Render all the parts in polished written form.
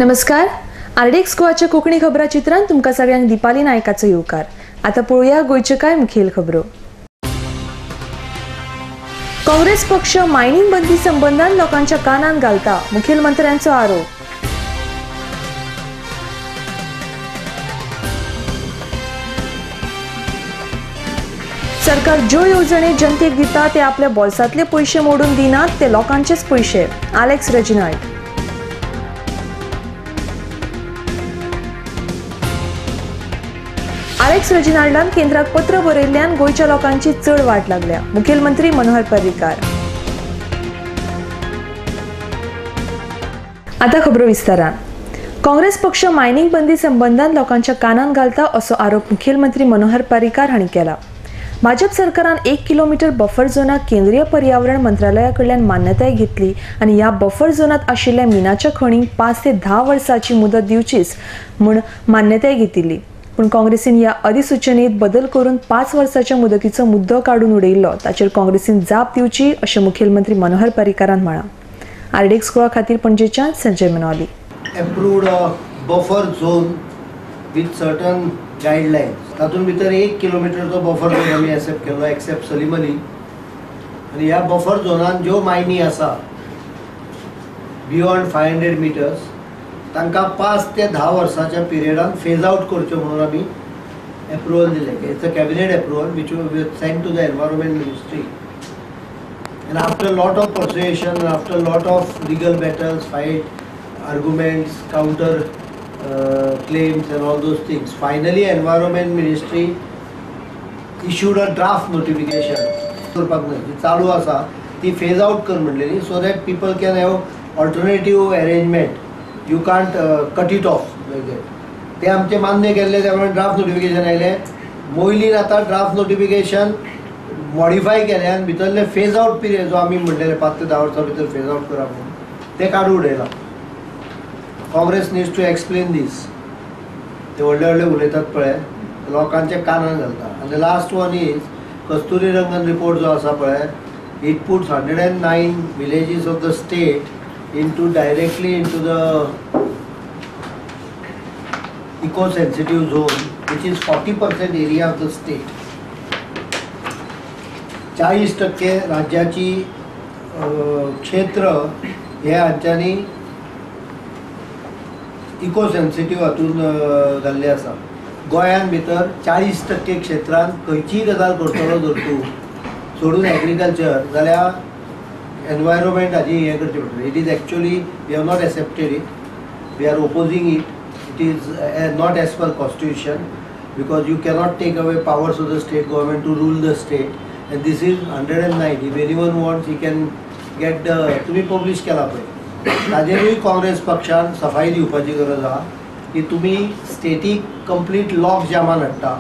नमस्कार. आरडीएक्स गोवाच्या कोंकणी खबरां चित्रांत तुमकां सगळ्यांक दिपाली नायकाचो येवकार. आता पळोवया गोंयच्यो कांय मुखेल खबरो. काँग्रेस पक्ष मायनिंग बंदी संबंधान लोकांच्या कानान घालता, मुखेलमंत्र्यांचो आरोप. सरकार ज्यो येवजणी जनतेक दिता ते आपल्या बोल्सांतले पयशे मोडून दिनात, ते लोकांचेच पयशे. Alex Reginald. एलेक्स रेजिनाल्डान केंद्राक पत्र बरयल्ल्यान गोंयच्या लोकांची चड वाट लागल्या. मुखेलमंत्री मनोहर पर्रीकार. आता खबरो विस्तारान. काँग्रेस पक्ष मायनिंग बंदी संबंधान लोकांच्या कानान घालता असो आरोप मुखेलमंत्री मनोहर पर्रीकार हांणी केला. भाजप सरकारान 1 किलोमीटर बफर झोनाक केंद्रीय पर्यावरण मंत्रालया कडल्यान मान्यताय घेतली आनी ह्या बफर झोनात आशिल्ल्या मिनाच्या खणींक 5 ते 10 वर्सांची मुदत दिवचीच म्हूण मान्यताय घेतिल्ली. पण काँग्रेसीन ह्या अधिसूचनेत बदल करून 5 वर्सांच्या मुदतीचो मुद्दो काडून उडयल्लो. ताचेर काँग्रेसीन जाप दिवची अशें मुखेलमंत्री मनोहर पर्रीकारान म्हळां. आरडीएक्स गोवा खातीर पणजेच्यान Sanjay मनवाली. Approved a buffer zone with certain guidelines. तातूंत भितर 1 किलोमीटरचो बफर झोन आमी एक्सेप्ट केलो, एक्सेप्ट सलीम अली. आनी ह्या बफर झोनान ज्यो मायनी आसा बियॉन्ड 500 मिटर्स तांकां 5 ते 10 वर्सांच्या पिरियडान फेज आउट करच्यो म्हणून आमी एप्रुवल दिले. It's a cabinet approval which we sent to the environment ministry. And after a lot of persuasion, after a lot of legal battles, fight, arguments, counter claims and all those things, finally Environment Ministry issued a draft notification. चालू आसा ती phase out कर म्हणलेली, so that people can have alternative arrangement. You can't cut it off like that. ते आमचे मान्य केल्ले त्यामुळे draft notification आयले. मोयलीन आता ड्राफ्ट नोटिफिकेशन मॉडिफाय केले आनी भितरले फेज आउट पिरियड जो आमी म्हणलेले 5 ते 10 वर्सां भितर फेज आउट करा म्हणून ते काडून उडयला. काँग्रेस नीड्स टू एक्सप्लेन दीस. ते व्हडले व्हडले उलयतात पळय, लोकांचे कानान घालता. आनी the last one is Kasturi Rangan report जो आसा पळय, it puts 109 villages of the state directly into the eco-sensitive zone, which is 40% area of the state. 40% राज्याची क्षेत्र हे हांच्यांनी इको सेन्सिटिव्ह हातून घाल्ले आसा. गोंयान भितर 40% क्षेत्रांत खंयचीय गजाल करतलो जर तूं सोडून एग्रीकल्चर जाल्यार एनवायरमेंट हाजी हें करचें पडटलें. It is actually we have not accepted it, we are opposing it. It is not as per constitution because you cannot take away powers of the state government to rule the state. And this is 109. If anyone wants he can get the तुमी publish केला पळय, ताजेरूय काँग्रेस पक्षान सफाई दिवपाची गरज आहा की तुमी स्टेटीक कंप्लीट लॉक जामान हाडटा.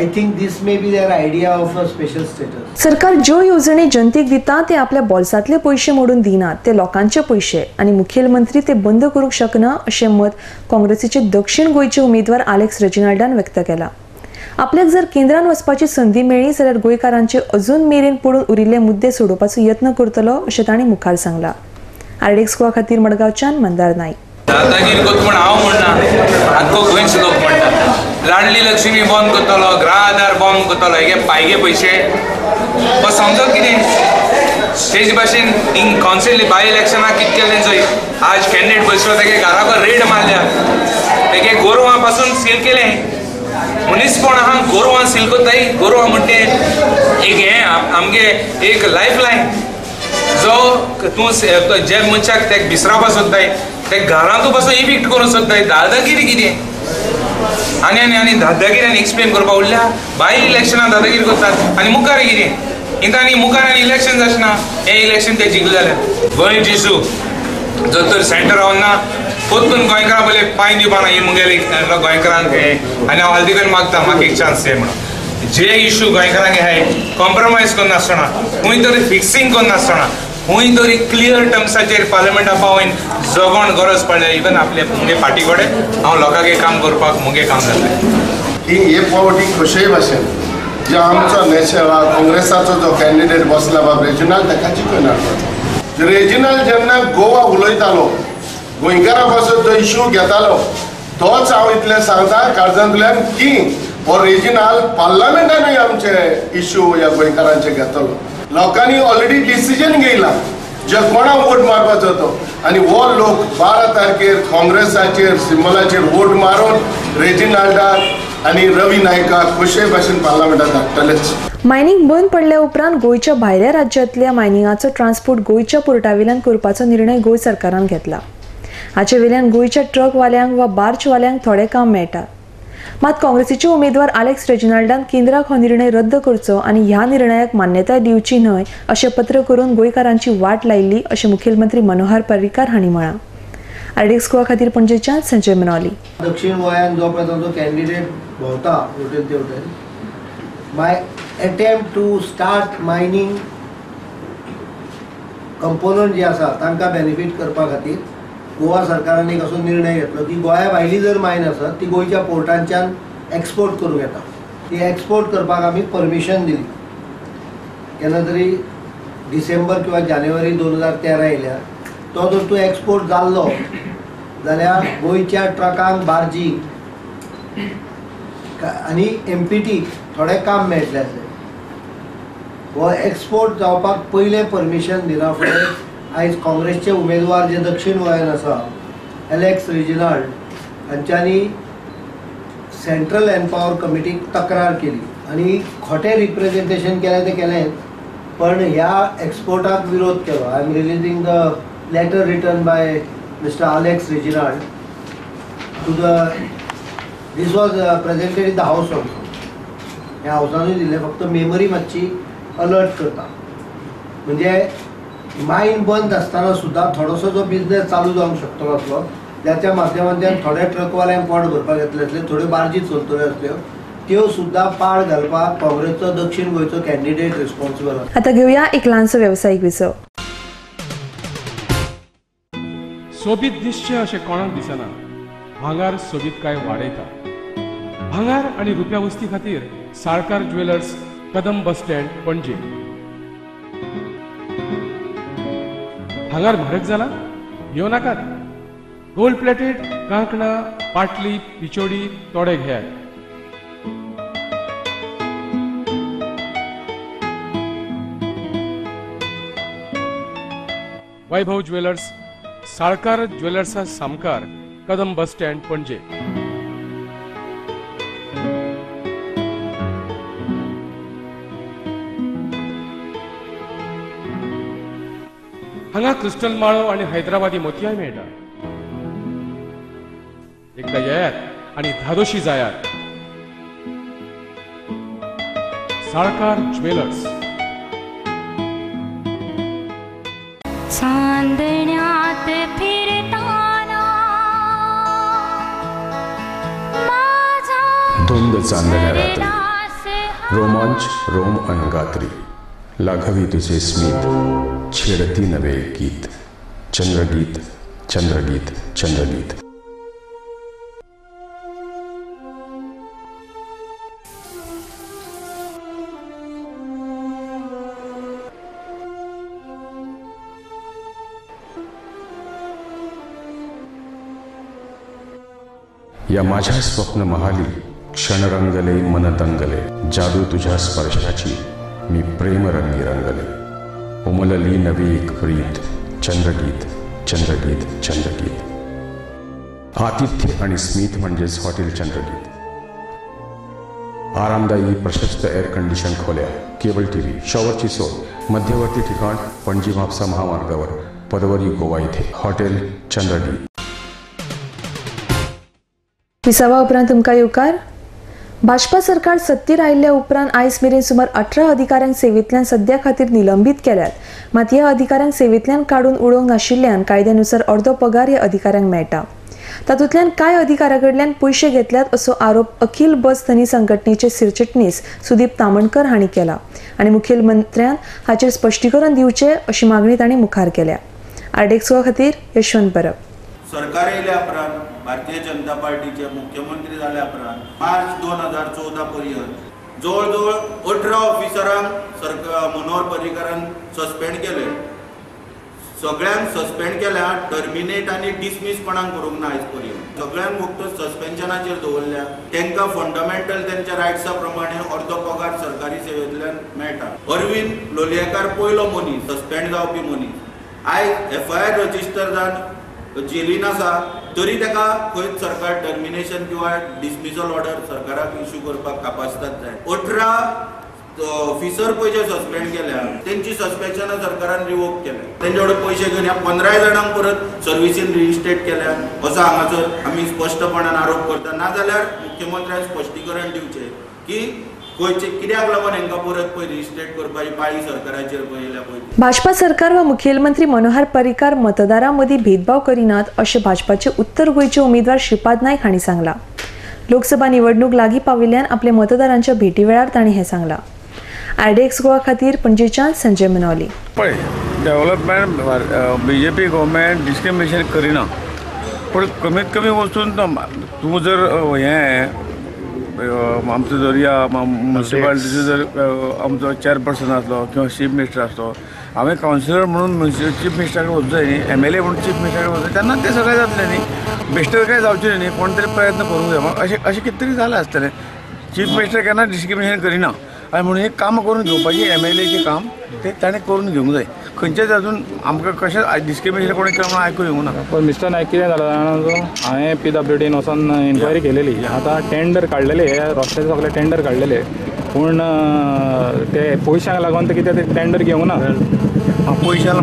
I think this may be their idea of a special status. सरकार ज्यो येवजणी जनतेक दिता ते आपल्या बोल्सांतले पयशे मोडून दिनात, ते लोकांचे पयशे आनी मुखेलमंत्री ते बंद करूंक शकना अशें मत काँग्रेसीचे दक्षिण गोंयचे उमेदवार एलेक्स रेजिनाल्डान व्यक्त केला. आपल्याक जर केंद्रान वचपाची संधी मेळ्ळी जाल्यार गोंयकारांचे अजून मेरेन पडून उरिल्ले मुद्दे सोडोवपाचो यत्न करतलो अशें तांणी मुखार सांगला. आरडीएक्स गोवा खातीर मडगांवच्यान मंदार नाईक. दादागिरी करता म्हण हांव म्हणना, आख्खो गोंयचो लोक म्हणटा. लाडली लक्ष्मी बंद करतलो, गृह आधार बंद करतलो, हे पायगे पयशे समजत कितें. तेजे भाशेन इन कावन्सिल बाय इलेक्शनाक कितें केलें चोय. आज कॅन्डिडेट बसलो तेगे घराको रेड मारल्या, तेगे गोरवां पासून सील केलें. मनीस कोण आहा गोरवां सील कोत्ताय. गोरवां म्हणटे एक हें आमगे एक लायफ लायन जो तूं जे मनशाक तेका विसरावपा सोदताय, ते घरांतू पासून इविक्ट करूंक सोदताय. दादागिरी कितें आनी आनी आनी दादागिरी एक्सप्लेन करपा उरल्या. बाय इलेक्शनाक दादागिरी करतात आनी मुखार कितें इंतांनी मुखार आनी इलेक्शन जाचना. हे इलेक्शन ते जिखले जाल्यार गोंय जिसू जर तर सेंटर रावन ना पोत्तून गोंयकारां पयले पांय दिवपा ना. ही मुगेली गोंयकारांक हे आनी हांव हालदिकेन मागता म्हाका एक चान्स दे म्हणून. जे इश्यू गोंयकारांक हाय कॉम्प्रोमायज करून नासतना, खंय तरी फिक्सिंग करून नासतना, खंय तरी क्लियर टर्म्साचेर पार्लमेंटा पावून जगोन गरज पडल्या. इवन आपले मुगे पार्टी कडेन हांव लोकांक काम करपाक मुगे काम जातलें. ही हे पावटी कशेय भाशेन जो आमचो नॅशनल काँग्रेसाचो जो कॅन्डिडेट बसला बाब रेजिनाल्ड ताका जिखून हाडटा. रेजिनाल्ड जेन्ना गोवा उलयतालो गोंयकारां पासून जो इश्यू घेतालो तोच हांव इतलें सांगता काळजांतल्यान की ओरिजिनल पार्लमेंटानूय आमचे इश्यू ह्या गोंयकारांचे घेतलो. लोकांनी ऑलरेडी डिसिजन घेयला जे कोणाक वोट मारपाचो तो, आनी हो लोक 12 तारखेर काँग्रेसाचेर सिंबलाचेर वोट मारून रेजिनाल्डाक आनी रवी नायकाक कशे भाशेन पार्लमेंटात धाडटलेच. मायनिंग बंद पडल्या उपरांत गोंयच्या भायल्या राज्यांतल्या मायनिंगाचो ट्रान्सपोर्ट गोंयच्या पोर्टावेल्यान करपाचो निर्णय गोंय सरकारान घेतला. हाचे वेल्यान गोंयच्या ट्रकवाल्यांक वा बार्जवाल्यांक थोडें काम मेळटा. मात काँग्रेसीचे उमेदवार आलेक्स रेजिनाल्डान केंद्राक हो निर्णय रद्द करचो आनी ह्या निर्णयाक मान्यताय दिवची न्हय अशें पत्र करून गोंयकारांची वाट लायिल्ली अशें मुखेलमंत्री मनोहर पर्रीकार हांणी म्हळां. आरडीएक्स गोवा खातीर पणजेच्यान संजय मनोली. दक्षिण गोंयान जो पळय ताचो कॅन्डिडेट भोंवता वटेन तेवटेन my attempt to start mining component जे आसा तांकां बेनिफीट करपा खातीर गोवा सरकारान एक असो निर्णय घेतलो की गोंया भायली जर मायन आसत ती गोंयच्या पोर्टांच्यान एक्सपोर्ट करूं येता. ती एक्सपोर्ट करपाक आमी परमिशन दिली. केन्ना तरी डिसेंबर किंवा जानेवारी 2013 येयल्या तो जर तूं एक्सपोर्ट जाल्लो जाल्यार गोंयच्या ट्रकांक बार्जीक आनी एमपीटी थोडें काम मेळटलें आसलें. हो एक्सपोर्ट जावपाक पयलें परमिशन दिना फुडें आयज काँग्रेसचे उमेदवार जे दक्षिण गोंयान आसा एलेक्स रेजिनाल्ड हांच्यांनी सेंट्रल एनपावर कमिटीक तक्रार केली आनी खोटें रिप्रेझेंटेशन केलें तें केलें, पण ह्या एक्सपोर्टाक विरोध केलो. I am releasing the letter written by mister Alex Reginald to the this was presented in the house also. ह्या हाऊसानूय दिल्लें. फक्त मेमरी मातशी अलर्ट करता म्हणजे मायन बंद आसतना सुद्दां थोडोसो जो बिझनेस चालू जावंक शकतलो आसलो ज्याच्या माध्यमांतल्यान थोड्या ट्रकवाल्यांक पोट भरपाक येतले आसले, थोड्यो बार्जी चलतल्यो आसल्यो त्यो सुद्दां पाड घालपाक काँग्रेसचो दक्षिण गोंयचो कॅन्डिडेट रिस्पॉन्सिबल आसा. आता घेवया एक ल्हानसो वेवसायीक विसव. सोबीत दिसचें अशें कोणाक दिसना. भांगार सोबीत काय वाडयता. भांगार आनी रुप्या वस्ती खातीर Salkar jewellers, Kadam bus stand, Panaji. भांगार म्हारग जाला? येवं नाकात. गोल्ड प्लेटेड कांकणां, पाटली, पिचोडी तोडे घेयात. वैभव ज्वेलर्स, साळकार ज्वेलर्सा सामकार, कदम बस स्टँड, पणजे. हांगा क्रिस्टल माळो आणि हैदराबादी मोतियाय मेळटा. एकदा येयात आणि धादोशी जायात. साळकार ज्वेलर्स. चांदण्यात फिरताना धुंद चांदण्या रात्री, रोमांच रोम अनगात्री, लाघवी तुझे स्मित, छेडती नवे गीत. चंद्रगीत, चंद्रगीत, चंद्रगीत. या माझ्या स्वप्न महाली क्षण रंगले, मन तंगले. जादू तुझ्या स्पर्शाची, मी प्रेम रंगी रंगले. उमलली नवी एक प्रीत. चंद्रगीत, चंद्रगीत, चंद्रगीत. आतिथ्य आणि स्मित म्हणजेच हॉटेल चंद्रगीत. आरामदायी प्रशस्त एअर कंडिशन खोल्या, केबल टीव्ही, शॉवरची सोय. मध्यवर्ती ठिकाण पणजी म्हापसा महामार्गावर, पदवरी गोवा येथे. हॉटेल चंद्रगीत. विसावा उपरांत तुमकां येवकार. भाजपा सरकार सत्तेर आयिल्ल्या उपरांत आयज मेरेन सुमार 18 अधिकाऱ्यांक सेवेंतल्यान सद्या खातीर निलंबीत केल्यात. मात ह्या अधिकाऱ्यांक सेवेंतल्यान काडून उडोवंक नाशिल्ल्यान कायद्यानुसार अर्दो पगार ह्या अधिकाऱ्यांक मेळटा. तातूंतल्यान कांय अधिकाऱ्यां कडल्यान पयशे घेतल्यात असो आरोप अखिल बस धनी संघटनेचे सरचिटणीस सुदीप तामणकर हांणी केला आनी मुखेलमंत्र्यान हाचेर स्पश्टीकरण दिवचें अशी मागणी तांणी मुखार केल्या. आरडीएक्स खातीर यशवंत परब. सरकार येयल्या उपरांत भारतीय जनता पार्टीचे मुख्यमंत्री जाल्या उपरांत मार्च 2014 पर्यंत जवळ जवळ 18 ऑफिसरांक मनोहर पर्रीकारान सस्पेंड केले. सगळ्यांक सस्पेंड केल्या, टर्मिनेट आनी डिसमीस कोणाक करूंक ना आयज पर्यंत. सगळ्यांक फक्त सस्पेन्शनाचेर दवरल्या. तांकां फंडमेंटल त्यांच्या रायट्सा प्रमाणे अर्दो पगार सरकारी सेवेंतल्यान मेळटा. अरविंद लोलयेकार पयलो मनीस सस्पेंड जावपी मनीस. आयज FIR रजिस्टर जावन जेलीन आसा, तरी ताका खंयच सरकार टर्मिनेशन किंवा डिसमिसल ऑर्डर सरकाराक इश्यू करपाक कापासितात जाय. 18 ऑफिसर पयजे सस्पेंड केल्या, त्यांची सस्पेन्शनां सरकारान रिवोक केल्या. तेंचे कडेन पयशे घेवन ह्या 15 जाणांक परत सर्विसीन रिइन्स्टेट केल्या असो हांगासर आमी स्पश्टपणान आरोप करता. नाजाल्यार मुख्यमंत्र्यान स्पश्टीकरण दिवचें की खंयचे कित्याक लागून हांकां परत पळय रिइन्स्टेट करपाची पाळी सरकाराचेर पळयल्या पळय. भाजपा सरकार व मुखेलमंत्री मनोहर पर्रीकार मतदारां मदीं भेदभाव करिनात अशें भाजपाचे उत्तर गोंयचे उमेदवार श्रीपाद नायक हांणी सांगलां. लोकसभा निवडणूक लागीं पाविल्ल्यान आपल्या मतदारांच्या भेटी वेळार तांणी हें सांगलां. आयडेक्स गोवा खातीर पणजेच्यान संजय मनोली. पळय, डेव्हलपमेंट BJP गव्हर्मेंट डिस्क्रिमिनेशन करिना, पूण कमीत कमी वचून तूं जर हें आमचो जर या म्युनिसिपालिटीचो जर आमचो चेअरपर्सन आसलो किंवा चीफ मिनिस्टर आसलो, हांवें कावन्सिलर म्हणून चीफ मिनिस्टराक वचूं जाय न्ही, MLA म्हणून चीफ मिनिस्टराक वचूं, तेन्ना तें सगळें जातलें न्ही. बेश्टेर कांय जावचें न्ही, कोण तरी प्रयत्न करूंक जाय. अशें कितें तरी जालें आसतलें. चीफ मिनिस्टर केन्ना डिस्क्रिमिनेशन करिना आनी म्हणून एक काम करून घेवपाची MLAचें काम तें ताणें करून घेवंक जाय. खंयचेच अजून आमकां कशें डिस्क्रिमिनेशन कोणी केलें आयकूं येवंक ना. पण मिस्टर नायक कितें जालां जाणा, हांवें PWDन वचून इन्क्वायरी केलेली. आतां टेंडर काडलेले, रस्त्याचे सगळे टेंडर काडलेले, पूण ते पयशांक लागून ते कितें ते टेंडर घेवंक ना. पयशां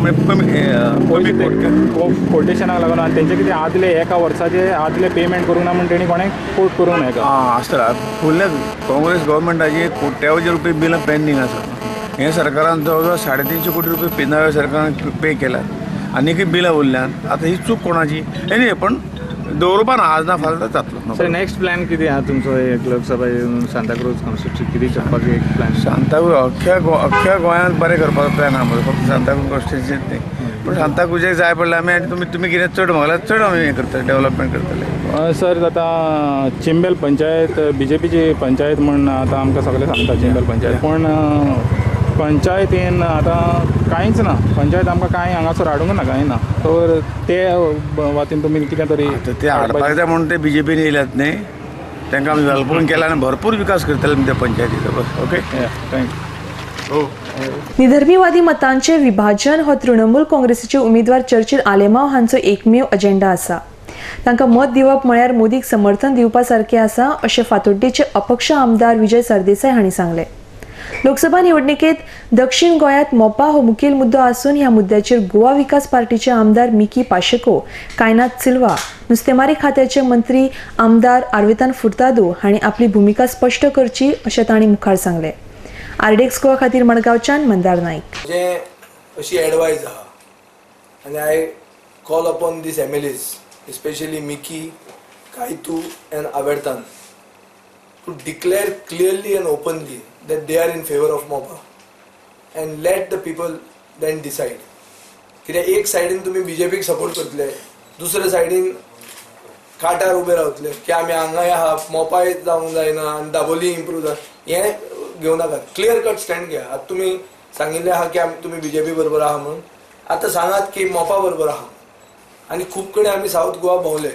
कोटेशनाक लागून आनी तेंचे कितें आदले एका वर्साचे आदले पेमेंट करूंक ना म्हणून तेणी कोणें कोट करूंक ना. आसता फुडल्या काँग्रेस गव्हर्मेंटाची कोट्यावधी रुपये बिलां पेंडींग आसा. हे सरकारान जवळ 350 कोटी रुपये नव्या सरकारान पे केल्यात, आनीकय बिलां उरल्यात. आतां ही चूक कोणाची? एनी पण दवरपा ना, आज ना फाल्यां जातलो. सर नेक्स्ट प्लॅन कितें आहा तुमचो एक लोकसभा सांताक्रूज कॉन्स्टिट्युन्सी कितें करपाचो एक प्लॅन? सांताक्रूज अख्ख्या गोंयांत बरें करपाचो प्लॅन आहा म्हजो, फक्त सांताक्रूज कॉन्स्टिट्युन्सींत न्ही. पूण सांताक्रूजाक जाय पडल्यार आमी आनी तुमी कितें चड मागल्यार चड आमी हें करतले, डेव्हलपमेंट करतले. सर आतां चिंबेल पंचायत BJPची पंचायत म्हण आतां आमकां सगळें सांगता चिंबेल पंचायत, पूण पंचायतीन आतां कांयच ना. पंचायत आमकां कांय हांगासर हाडूंक ना, कांय ना. तर ते वातीन तुमी कितें तरी ते हाडपाक जाय म्हणून ते BJPन येयल्यात न्ही, तांकां आमी वेलपून केला आनी भरपूर विकास करतले त्या पंचायतीचो. बस ओके, थँक्यू. निधर्मीवादी मतांचे विभाजन हो तृणमूल काँग्रेसीचे उमेदवार चर्चिल आलेमांव हांचो एकमेव अजेंडा आसा. तांकां मत दिवप म्हळ्यार मोदीक समर्थन दिवपा सारकें आसा अशें फातोड्डेचे अपक्ष आमदार विजय सरदेसाय हांणी सांगलें. लोकसभा निवडणुकेत दक्षिण गोंयांत मोपा हो मुखेल मुद्दो आसून ह्या मुद्द्याचेर गोवा विकास पार्टीचे आमदार मिकी पाशेको, कायनाथ सिल्वा, नुस्तेमारी खात्याचे मंत्री आमदार आर्वेतान फुर्तादो हांणी आपली भुमिका स्पश्ट करची अशें तांणी मुखार सांगलें. आरडेक्स गोवा खातीर मडगांवच्यान मंदार नायक. अशी एडवायज आहा आनी I call upon these MLAs, especially Miki, Kaitu and Avertan, to declare clearly and openly that they are in favor of MOPA and let the people then decide. कित्याक एक सायडीन तुम्ही BJPक सपोर्ट करतले, दुसऱ्या सायडीन काटार उबे रावतले की आमी हांगा आहा, मोपा जावंक जायना आनी दाबोली इम्प्रूव जा, हें घेवं नाका. क्लियर कट स्टँड घ्या. आतां तुमी सांगिल्लें आहा की तुमी BJP बरोबर आहा म्हणून, आतां सांगात की मोपा बरोबर आहा. आनी खूब कडेन आमी साऊथ गोवा भोंवले.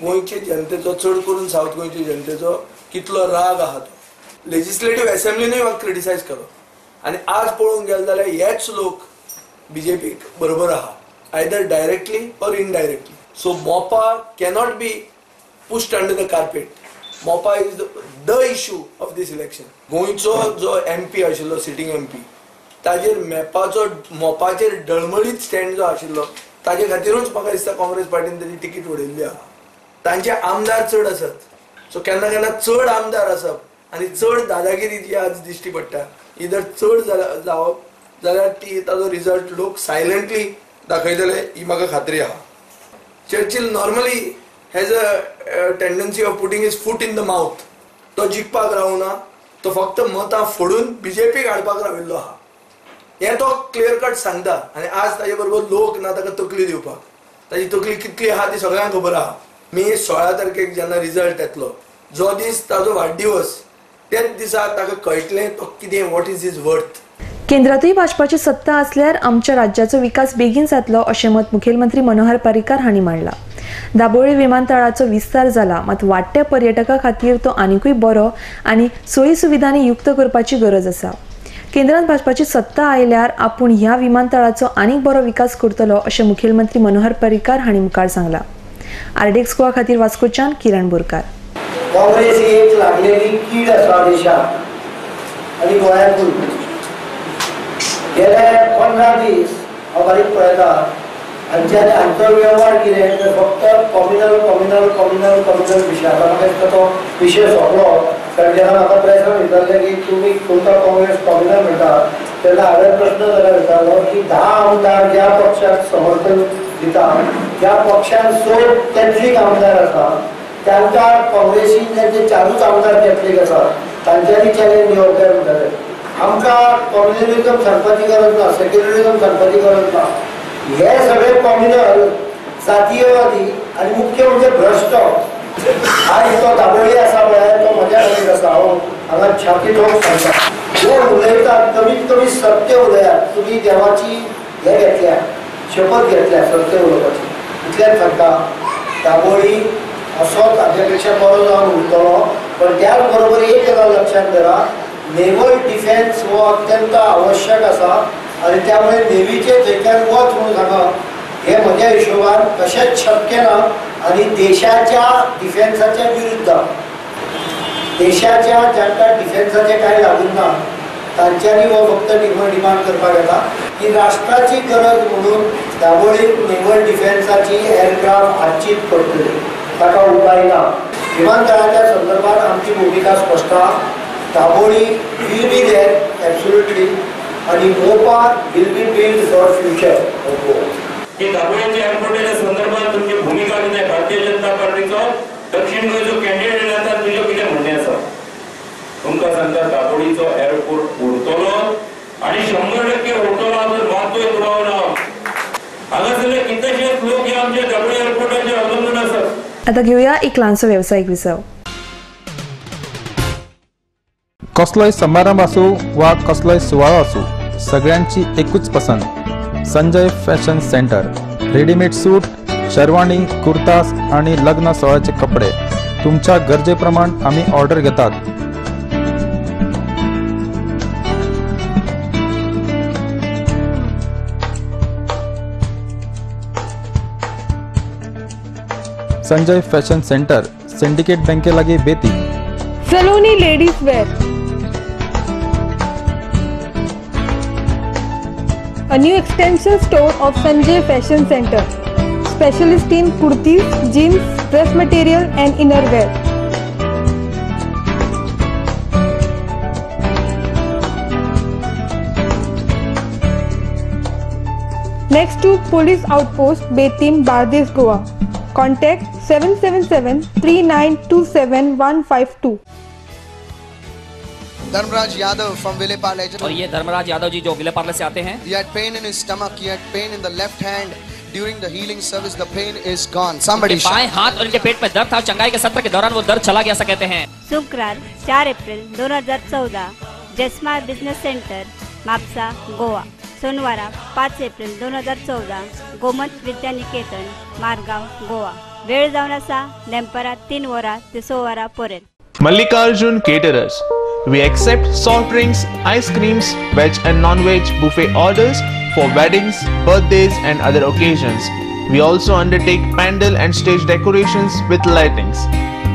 गोंयचे जनतेचो, चड करून साऊथ गोंयचे जनतेचो कितलो राग आहा तो लेजिस्लेटिव्ह असेंब्लीनूय म्हाका क्रिटिसायज केलो. आनी आज पळोवंक गेले जाल्यार हेच लोक BJP बरोबर आहा, either directly or indirectly. So Mopa cannot be pushed under the carpet. Mopa is the issue of this election. गोंयचो जो MP आशिल्लो, सिटींग MP, ताजेर मोपाचेर डळमळीत स्टँड जो आशिल्लो, ताजे खातीरूच म्हाका दिसता काँग्रेस पार्टीन ताची तिकीट उडयल्ली आहा. तांचे आमदार चड आसात. सो केन्ना केन्ना चड आमदार आसप आनी चड दादागिरी जी आज दिश्टी पडटा, इधर चड जावप जाल्यार ताजो रिजल्ट लोक सायलंटली दाखयतले ही म्हाका खात्री आहा. Churchill normally has a tendency of putting his foot in the mouth. तो जिखपाक रावना, तो फक्त मतां फोडून BJPक हाडपाक राविल्लो आहा. हें तो क्लियर कट सांगता. आनी आज ताजे बरोबर लोक ना ताका तकली दिवपाक. ताजी तकली कितली आहा ती सगळ्यांक खबर आहा. मे 16 तारखेक जेन्ना रिजल्ट येतलो, जो दीस ताजो वाडदिवस, त्याच दिसा ताका कळटलें तो कितें, वॉट इज हिज वर्थ. केंद्रातूय भाजपाची सत्ता असल्यार आमच्या राज्याचो विकास बेगीन जातलो अशें मत मुखेलमंत्री मनोहर पर्रीकार हांणी मांडला. दाबोळी विमानतळाचो विस्तार जाला, मात वाडट्या पर्यटका खातीर तो आनीकूय बरो आनी सोयी सुविधांनी युक्त करपाची गरज आसा. केंद्रांत भाजपाची सत्ता आयल्यार आपूण ह्या विमानतळाचो आनीक बरो विकास करतलो अशें मुखेलमंत्री मनोहर पर्रीकार हांणी मुखार सांगलां. आरडेक्स गोवा खातीर वास्कोच्यान किरण बोरकार. काँग्रेस ही एक लागलेली कीड आसा देशात आनी गोंयांतूय. गेले 15 दीस हांव बारीक पळयता हांचो वेव्हार कितें तर फक्त कॉम्युनल विशय. आतां म्हाका दिसता तो विशय सोंपलो, कारण जेन्ना म्हाका प्रेसान विचारलें की तुमी तुमकां काँग्रेस कॉम्युनल म्हणटा तेन्ना हांवें प्रश्न ताका विचारलो की 10 आमदार ज्या पक्षाक समर्थन दिता त्या पक्षान 100 कॅथलीक आमदार आसा, तांकां काँग्रेसीन तांचे 4 आमदार कॅथलीक आसा, तांच्यांनी चॅलेंज घेवप जाय म्हणटाले. आमकां कॉम्युनलिझम सांगपाची गरज ना, सेक्युलरिझम सांगपाची गरज ना. हे सगळे कॉम्युनल जातीयवादी आनी मुख्य म्हणजे भ्रष्ट. आज तो दाबोळी आसा पळय तो म्हज्या कडेन आसा, हांगा छाती ठोक सांगता. जे उलयतात कमीत कमी सत्य उलयात. तुमी देवाची हे घेतल्या, शपथ घेतल्या सत्य उलोवपाची. इतलेंच सांगता. दाबोळी असोच हाचे पेक्षा बरो जावन उरतलो, पण त्याच बरोबर एक गजाल लक्षात धरा, नेवल डिफेन्स हो अत्यंत आवश्यक आसा आनी त्यामुळे नेवीचे थंयच्यान वच म्हणून सांगप हे म्हज्या हिशोबान कशेंच शक्य ना. आनी देशाच्या डिफेन्साच्या विरुद्ध, देशाच्या जांकां डिफेन्साचें कांय लागून ना तांच्यांनी हो फक्त डिमांड करपाक येता की राष्ट्राची गरज म्हणून दाबोळीक नेवल डिफेन्साची एअरक्राफ्ट हाडचीच पडटली, ताका उपाय ना. विमानतळाच्या संदर्भात आमची भूमिका स्पश्ट आसा. Dabolim will be there absolutely आणि मोपा will be built for future. की दाबोळीच्या एअरपोर्टाच्या संदर्भात तुमची भूमिका कितें आहे? भारतीय जनता पार्टीचो दक्षिण गोंयचो कॅन्डिडेट आसा तुजें कितें म्हणणें आसा? तुमकां सांगता दाबोळीचो एअरपोर्ट उरतलो आनी 100% उरतलो जर मातूय दुबाव ना. हांगासरले कितलेशेच लोक हे आमच्या दाबोळी एअरपोर्टाचेर अवलंबून आसात. आता घेऊया एक ल्हानसो वेवसायीक विसव. कसलोय समारंभ आसूं वा कसलोय सुवाळो आसूं, सगळ्यांची एकूच पसंत संजय फॅशन सेंटर. रेडीमेड सूट, शेरवानी, कुर्तास आणि लग्न सोहळ्याचे कपडे तुमच्या गरजेप्रमाण आम्ही ऑर्डर घेतात. संजय फॅशन सेंटर, सिंडिकेट बँके लागी बेती. Saloni ladies wear. A new extension store of Sanjay Fashion Center, specialist in kurtis, jeans, dress material and innerwear. Next to Police Outpost, Betim, Bardes, Goa. Contact 777-3927-152. Dharmraj Yadav from Vile Parle. और ये धर्मराज यादव जी जो विले पार्ले से आते हैं. He had pain in his stomach, he had pain in the left hand. During the healing service, the pain is gone. Somebody shout. बाएं हाथ और इनके पेट में दर्द था. चंगाई के सत्र के दौरान वो दर्द चला गया ऐसा कहते हैं. शुक्रवार 4 अप्रैल 2014 जेस्मा बिझनेस सेंटर म्हापसा गोवा. सोनवार 5 एप्रिल 2014 गोमंत विद्या निकेतन मारगांव गोवा. वेळ जावन आसा दनपारां 3 वरां ते 6 वरां पर्यंत. Mallikarjun Caterers. We accept soft drinks, ice creams, veg and non-veg buffet orders for weddings, birthdays and other occasions. We also undertake pandal and stage decorations with lightings.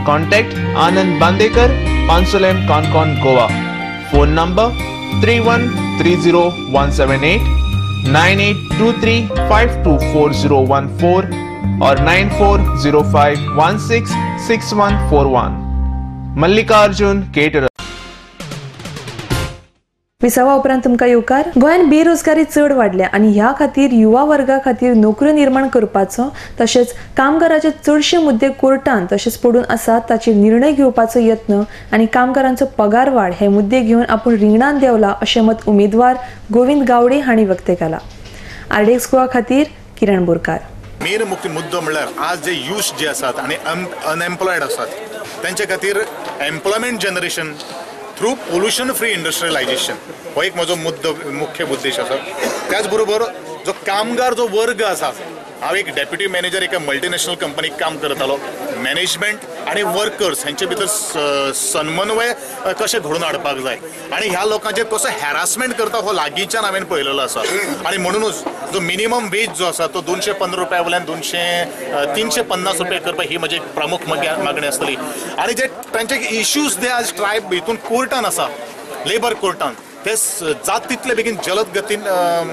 Contact Anand Bandekar, Pansolem, Concon, Goa. Phone number 3130-178, 9823524014 or 9405166141. Mallikarjun Caterers. विसावा उपरांत तुमकां येवकार. गोंयांत बेरोजगारी चड वाडल्या आनी ह्या खातीर युवा वर्गा खातीर नोकऱ्यो निर्माण करपाचो तशेंच कामगारांचे चडशे मुद्दे कोर्टान तशेंच पडून आसात ताचेर निर्णय घेवपाचो यत्न आनी कामगारांचो पगार वाड हे मुद्दे घेवन आपूण रिंगणान देवला अशें मत उमेदवार गोविंद गावडे हांणी व्यक्त केलां. आरडेक्स गोवा खातीर किरण बोरकार. मेन मुख्य मुद्दो म्हणल्यार आज जे यूथ जे आसात आनी अनएम्प्लॉयड आसात तांचे खातीर employment generation through pollution free industrialisation हो एक म्हजो मुख्य उद्देश आसा. त्याच बरोबर जो कामगार जो वर्ग आसा, हांव एक डेप्युटी मॅनेजर एका मल्टीनॅशनल कंपनीक काम करतालो. मॅनेजमेंट आणि वर्कर्स हांचे भितर समन्वय कशें घडोवन हाडपाक जाय आनी ह्या लोकांचेर कसो हॅरासमेंट करता हो लागींच्यान हांवें पळयलेलो आसा. आनी म्हणूनच जो मिनिमम वेज जो आसा तो 215 रुपया वयल्यान 350 रुपया करपाक ही म्हजी प्रमुख मागणी आसतली. आनी जे तांचे इश्यूज जे आज ट्रायब हितून कोर्टान आसा, लेबर कोर्टान, ते जात तितले बेगीन जलद गतीन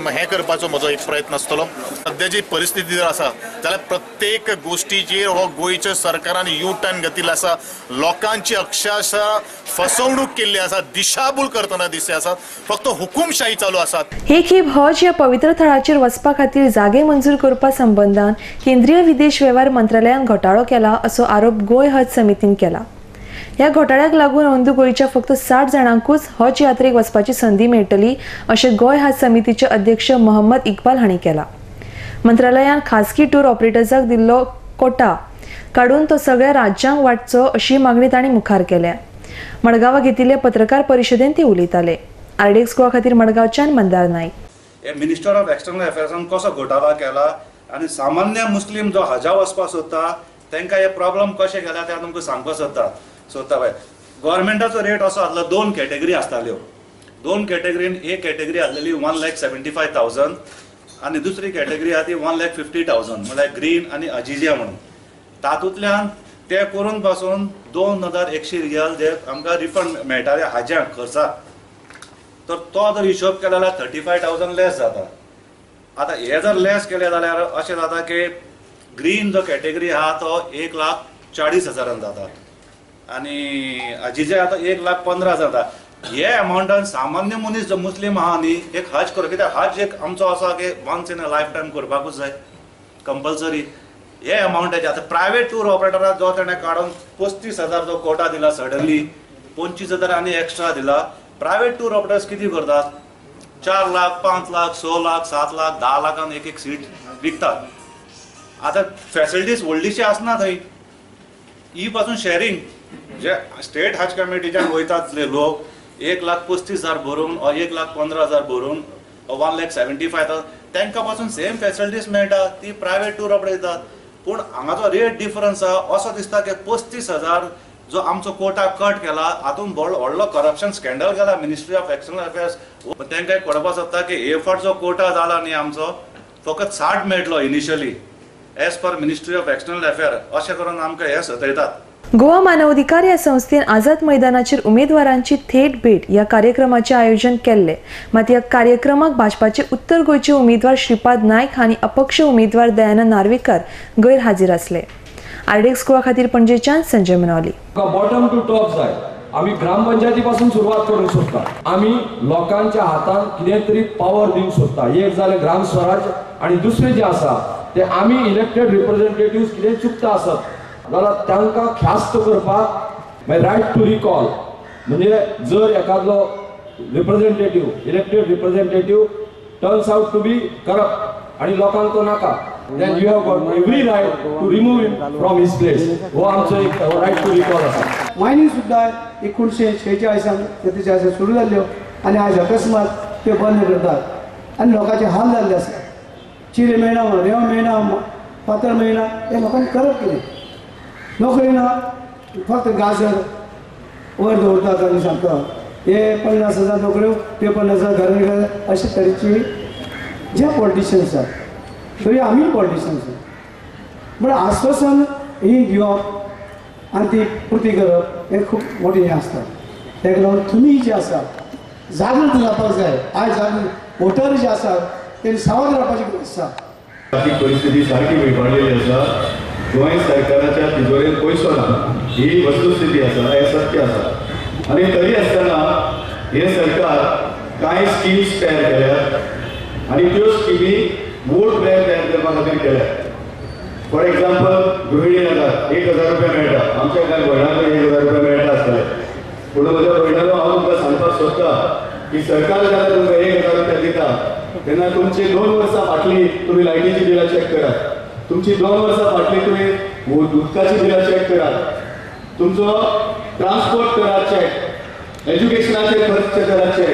हें करपाचो म्हजो एक प्रयत्न आसतलो. सद्याची परिस्थिती जर आसा जाल्यार प्रत्येक गोष्टीचेर हो गोंयच्या सरकारान यू टर्न घेतिल्लो आसा. लोकांची अक्षरशः फसवणूक केल्ली आसा, दिशाभूल करतना दिसले आसात. फक्त हुकूमशाही चालू आसात. हे खेप हज ह्या पवित्र थळाचेर वचपा खातीर जागे मंजूर करपा संबंधान केंद्रीय विदेश वेव्हार मंत्रालयान घोटाळो केला असो आरोप गोंय हज समितीन केला. ह्या घोटाळ्याक लागून अंदू गोंयच्या फक्त 60 जाणांकूच हज यात्रेक वचपाची संधी मेळटली अशें गोंय हज समितीचे अध्यक्ष मोहम्मद इक्बाल हांणी केला. मंत्रालयान खासगी टूर ऑपरेटर्साक दिल्लो कोटा काडून तो सगळ्या राज्यांक वाटचो अशी मागणी तांणी मुखार केल्या. मडगांवां घेतिल्ले पत्रकार परिशदेंत ते उलयताले. आरडीएक्स गोवा खातीर मडगांवच्यान मंदार नायक. मिनिस्टर ऑफ एक्सटर्नल अफेर्सान कसो घोटाळो केला आनी सामान्य मुस्लीम जो हजा वचपाक सोदता तांकां हे प्रॉब्लेम कशे केला ते तुमकां सांगपाक सोदता पळय. गव्हर्मेंटाचो रेट असो आसलो, 2 कॅटेगरी आसताल्यो. 2 कॅटेगरीन एक कॅटेगरी आसलेली 1,75,000 आनी दुसरी कॅटेगरी आहा ती 1,50,000 म्हळ्यार ग्रीन आनी अजिजिया म्हणून. तातूंतल्यान ते करून पासून 2,100 रियाल जे आमकां रिफंड मेळटाले हाज्यांक खर्चाक, तर तो जर हिशोब केलो जाल्यार 35,000 लेस जाता. आतां हे जर लेस केले जाल्यार अशें जाता की ग्रीन जो कॅटेगरी आहा तो 1,40,000 जाता आनी अजिजिया तो 1,15,000 जाता. हे अमाउंटान सामान्य मनीस जो मुस्लीम आहा न्ही एक हज कर, कित्याक हज एक आमचो आसा की once in a life time करपाकूच जाय कंपल्सरी. हे अमाउंटाचे आतां प्रायवेट टूर ऑपरेटराक जो ताणें काडून 35,000 जो कोटा दिला सडनली, 25,000 आनी एक्स्ट्रा दिला. प्रायवेट टूर ऑपरेटर्स कितें करतात, 4 लाख 5 लाख 6 लाख 7 लाख 10 लाखान एक सीट विकतात. आतां फॅसिलिटीज व्हडलीशी आसना थंय. ही पासून शेअरिंग जे स्टेट हज कमिटीच्यान वयतात लोक 1,35,000 भरून 1,15,000 भरून 1,75,000 तांकां पासून सेम फॅसिलिटीज मेळटा ती प्रायवेट टूर ऑपरेटर दितात. पूण हांगाचो रेट डिफरन्स आहा असो दिसता की 35,000 जो आमचो कोटा कट केला हातून व्हडलो करप्शन स्कॅन्डल केला मिनिस्ट्री ऑफ एक्सटर्नल अफेर्स. तांकां कळपाक सोदता की हे फावट जो कोटा जाला न्ही आमचो फकत 60 मेळटलो initially as per ministry of external affair अशें करून आमकां हे सतयतात. गोवा मानवाधिकार ह्या संस्थेन आझाद मैदानाचेर उमेदवारांची थेट भेट ह्या कार्यक्रमाचे आयोजन केल्ले. मात ह्या कार्यक्रमाक भाजपाचे उत्तर गोंयचे उमेदवार श्रीपाद नायक हांणी अपक्ष उमेदवार दयानंद नार्वेकर गैरहाजीर आसले. आरडीएक्स गोवा खातीर पणजेच्यान संजय मनवाली. बॉटम टू टॉप जाय. आमी ग्रामपंचायती पासून सुरवात करूंक सोदता. आमी लोकांच्या हातान कितें तरी पावर दिवंक सोदता. एक जालें ग्राम स्वराज आनी दुसरें जें आसा ते आमी इलेक्टेड रिप्रेझेंटेटिव्ह कितें चुकता आसत जाल्यार तांकां ख्यास्त करपाक रायट टू रिकॉल. म्हणजे जर एखादो representative elected representative turns out to be corrupt आनी लोकांक तो नाका, then you have got every right to remove him from his place. हो आमचो एक रायट टू रिकॉल आसा. मायनींग सुद्दां 1946 सुरू जाल्ल्यो आनी आज अकस्मात त्यो बंद करतात आनी लोकांचे हाल जाल्ले आसा. चिरे मेळना, रेंव मेळना, फातर मेळना, हे लोकांनी करप कितें? नोकरी ना, फक्त गाजर वर दवरतात आनी सांगतात हे 50,000 नोकऱ्यो ते 50,000 घरां अशे तरेची जे पॉलिटिशियन्स आसात तरी आमी पॉलिटिशियन्स पण आश्वासन ही घेवप आनी ती पुर्ती करप हें खूब मोठें हें आसता. ताका लागून तुमी जे आसा जागृत रावपाक जाय. आयज आमी वोटर जे आसात तेणी सावध रावपाची गरज आसा. आर्थिक परिस्थिती सारकी विबाडलेली आसा. गोंय सरकाराच्या तिजोरेन पयसो ना ही वस्तुस्थिती आसा, हें सत्य आसा. आनी तरी आसतना हे सरकार कांय स्किम्स तयार केल्यात आनी त्यो स्किमी वोट बँक तयार करपा खातीर केल्यात. फॉर एग्जाम्पल गृहिणी नगर 1,000 रुपया मेळटा. आमच्या गोंयांत 1,000 रुपया मेळटा आसतले. पूण म्हज्या भयणालो हांव तुमकां सांगपाक सोदता की सरकार जेन्ना तुमकां 1,000 रुपया दिता तेन्ना तुमची 2 वर्सां फाटली तुमी लायटीची बिलां चॅक करात. तुमची 2 वर्सां फाटली तुमी उदकाची बिलां चॅक करात. तुमचो ट्रान्सपोर्ट करात चॅक. एज्युकेशनाचे खर्च कराचे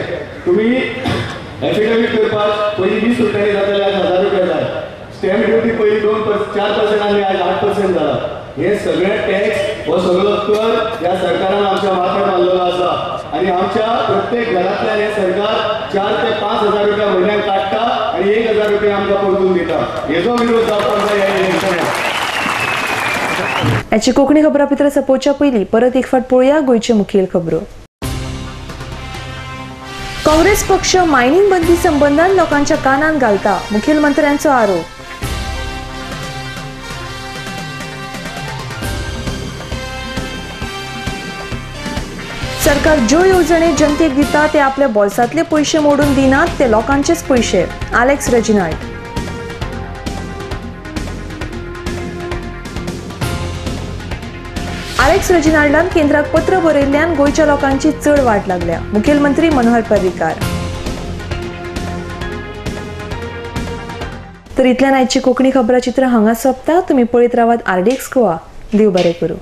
तुम्ही एफिडेविट करपाक पयलीं 20 रुपयांनी जाताले आज 1000 रुपया जाय स्टॅम्प ड्युटी पयलीं 4% आनी आज 8% जाला हे सगळे टॅक्स हो सगळो कर ह्या सरकारान आमच्या माथ्यार मारलेलो आसा आनी आमच्या प्रत्येक घरांतल्यान हे सरकार 4 ते 5 हजार रुपया म्हयन्याक काडटा आनी 1000 रुपया आमकां परतून दिता हेजो विरोध जावपाक जाय ह्या इलेक्शनाक. याची कोंकणी खबरापत्र सोंपोवच्या पयलीं परत एक फावट पळोवया गोंयच्यो मुखेल खबरो. काँग्रेस पक्ष मायनिंग बंदी संबंधान लोकांच्या कानान घालता, मुखेलमंत्र्यांचो आरोप. सरकार ज्यो येवजणे जनतेक दिता ते आपल्या बोल्सांतले पयशे मोडून दिनात, ते लोकांचेच पयशे. Alex Reginald. अलेक्स रेजिनाल्डान केंद्राक पत्र बरयल्ल्यान गोंयच्या लोकांची चड वाट लागल्या, मुखेलमंत्री मनोहर पर्रीकार. तर इतल्यान आयची कोंकणी खबराचित्र हांगा सोंपता. तुमी पळयत रावात RDX गोवा. देव बरें करूं.